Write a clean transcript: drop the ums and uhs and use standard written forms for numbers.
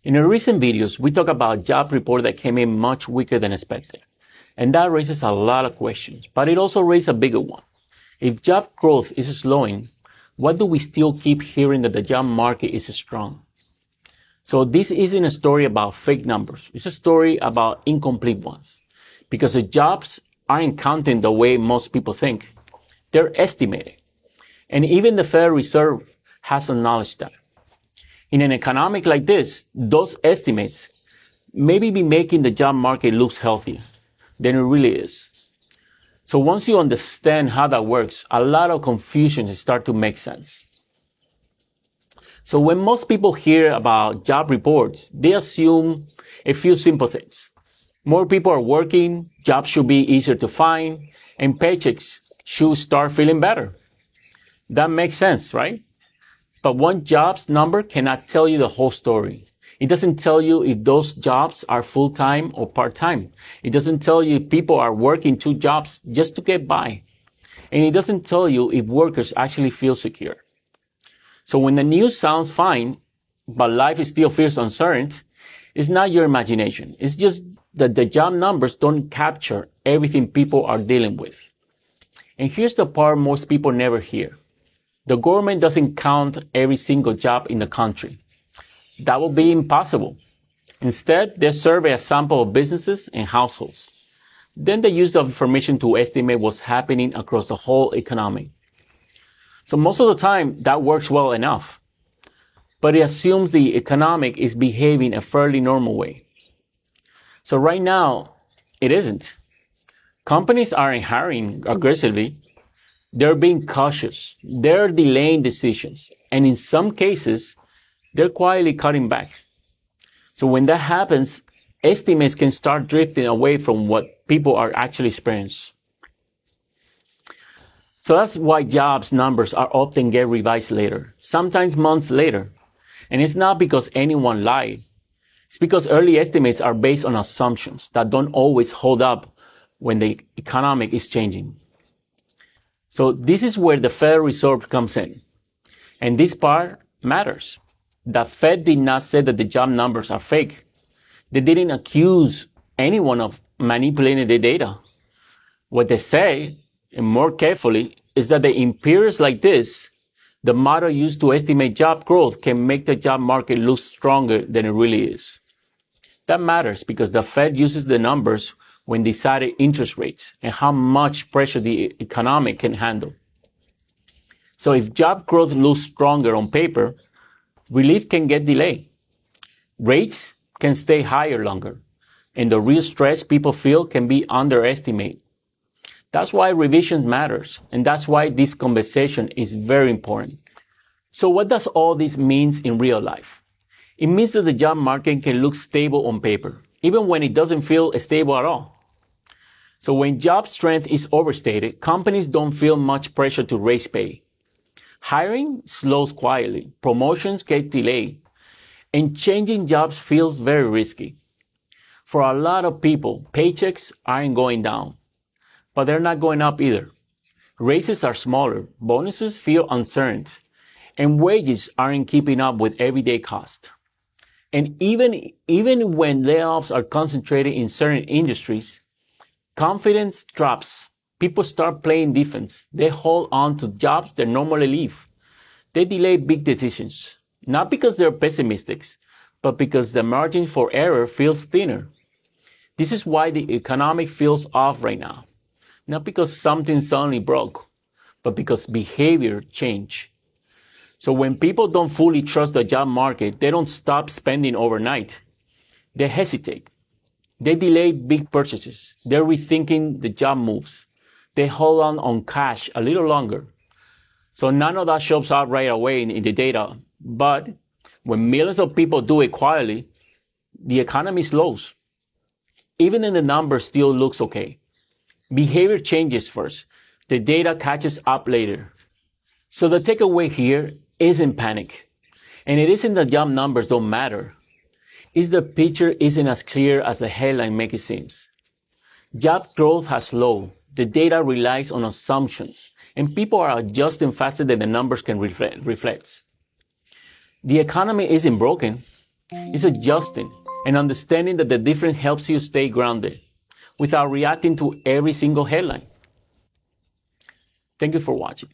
In our recent videos, we talk about job report that came in much weaker than expected. And that raises a lot of questions, but it also raises a bigger one. If job growth is slowing, why do we still keep hearing that the job market is strong? So this isn't a story about fake numbers. It's a story about incomplete ones. Because the jobs aren't counting the way most people think. They're estimated. And even the Federal Reserve has acknowledged that. In an economic like this, those estimates maybe be making the job market look healthier than it really is. So once you understand how that works, a lot of confusion start to make sense. So when most people hear about job reports, they assume a few simple things. More people are working, jobs should be easier to find, and paychecks should start feeling better. That makes sense, right? But one jobs number cannot tell you the whole story. It doesn't tell you if those jobs are full-time or part-time. It doesn't tell you if people are working two jobs just to get by. And it doesn't tell you if workers actually feel secure. So when the news sounds fine, but life still feels uncertain, it's not your imagination. It's just that the job numbers don't capture everything people are dealing with. And here's the part most people never hear. The government doesn't count every single job in the country. That would be impossible. Instead, they survey a sample of businesses and households. Then they use the information to estimate what's happening across the whole economy. So most of the time, that works well enough. But it assumes the economic is behaving a fairly normal way. So right now, it isn't. Companies aren't hiring aggressively. They're being cautious. They're delaying decisions. And in some cases, they're quietly cutting back. So when that happens, estimates can start drifting away from what people are actually experiencing. So that's why jobs numbers are often get revised later, sometimes months later. And it's not because anyone lied. It's because early estimates are based on assumptions that don't always hold up when the economy is changing. So this is where the Federal Reserve comes in. And this part matters. The Fed did not say that the job numbers are fake. They didn't accuse anyone of manipulating the data. What they say, and more carefully, is that in periods like this, the model used to estimate job growth can make the job market look stronger than it really is. That matters because the Fed uses the numbers when deciding interest rates and how much pressure the economy can handle. So if job growth looks stronger on paper, relief can get delayed. Rates can stay higher longer, and the real stress people feel can be underestimated. That's why revision matters, and that's why this conversation is very important. So what does all this mean in real life? It means that the job market can look stable on paper, even when it doesn't feel stable at all. So when job strength is overstated, companies don't feel much pressure to raise pay. Hiring slows quietly, promotions get delayed, and changing jobs feels very risky. For a lot of people, paychecks aren't going down, but they're not going up either. Raises are smaller, bonuses feel uncertain, and wages aren't keeping up with everyday cost. And even when layoffs are concentrated in certain industries, confidence drops. People start playing defense. They hold on to jobs they normally leave. They delay big decisions, not because they're pessimistic, but because the margin for error feels thinner. This is why the economy feels off right now. Not because something suddenly broke, but because behavior changed. So when people don't fully trust the job market, they don't stop spending overnight. They hesitate. They delay big purchases. They're rethinking the job moves. They hold on cash a little longer. So none of that shows up right away in the data. But when millions of people do it quietly, the economy slows. Even then the number still looks okay. Behavior changes first. The data catches up later. So the takeaway here isn't panic. And it isn't that job numbers don't matter. It's the picture isn't as clear as the headline makes it seem. Job growth has slowed. The data relies on assumptions, and people are adjusting faster than the numbers can reflect. The economy isn't broken. It's adjusting and understanding that the difference helps you stay grounded without reacting to every single headline. Thank you for watching.